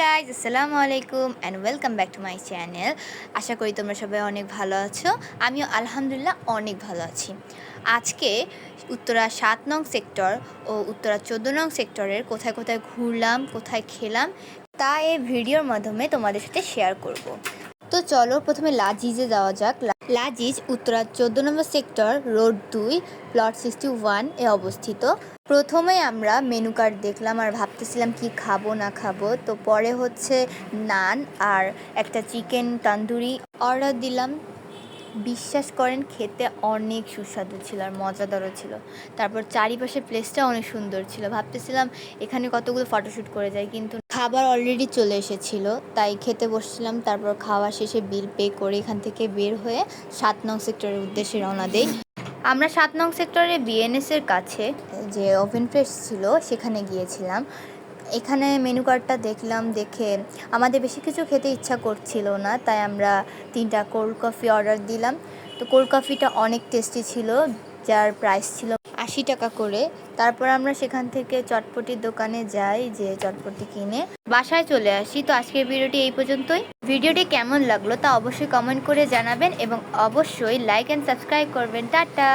Guys, আসসালামু আলাইকুম and welcome back to my channel. আশা করি তোমরা সবাই অনেক ভালো আছো। আমিও আলহামদুলিল্লাহ অনেক ভালো আছি। আজকে উত্তরা ৭ নং সেক্টর ও উত্তরা ১৪ নং সেক্টরের কোথায় কোথায় ঘুরলাম, কোথায় খেলাম তা এই ভিডিওর মাধ্যমে তোমাদের সাথে শেয়ার করব। তো চলো প্রথমে লাজিজে যাওয়া যাক। লাজিজ উত্তরা ১৪ নম্বর সেক্টর, রোড ২, প্লট 61 এ অবস্থিত। প্রথমে আমরা মেনু কার্ড দেখলাম আর ভাবতেছিলাম কি খাবো না খাবো, তো পরে হচ্ছে নান আর একটা চিকেন তন্দুরি অর্ডার দিলাম। বিশ্বাস করেন খেতে অনেক সুস্বাদু ছিল আর মজাদারও ছিল। তারপর চারিপাশের প্লেসটা অনেক সুন্দর ছিল, ভাবতেছিলাম এখানে কতগুলো ফটোশ্যুট করে যায়, কিন্তু খাবার অলরেডি চলে এসেছিল, তাই খেতে বসছিলাম। তারপর খাওয়া শেষে বিল পে করে এখান থেকে বের হয়ে ৭ নং সেক্টরের উদ্দেশ্যে রওনা দেই। আমরা ৭ নং সেক্টরে বিএনএসের কাছে যে ওভেন ফ্রেশ ছিল সেখানে গিয়েছিলাম। এখানে মেনু কার্ডটা দেখলাম, দেখে আমাদের বেশি কিছু খেতে ইচ্ছা করছিল না, তাই আমরা 3টা কোল্ড কফি অর্ডার দিলাম। তো কোল্ড কফিটা অনেক টেস্টি ছিল, যার প্রাইস ছিল ৮০ টাকা করে। তারপর আমরা সেখান থেকে চটপটির দোকানে যাই, যে চটপটি কিনে বাসায় চলে আসি। তো আজকের ভিডিওটি এই পর্যন্তই। ভিডিওটি কেমন লাগলো তা অবশ্যই কমেন্ট করে জানাবেন এবং অবশ্যই লাইক অ্যান্ড সাবস্ক্রাইব করবেন। টাটা।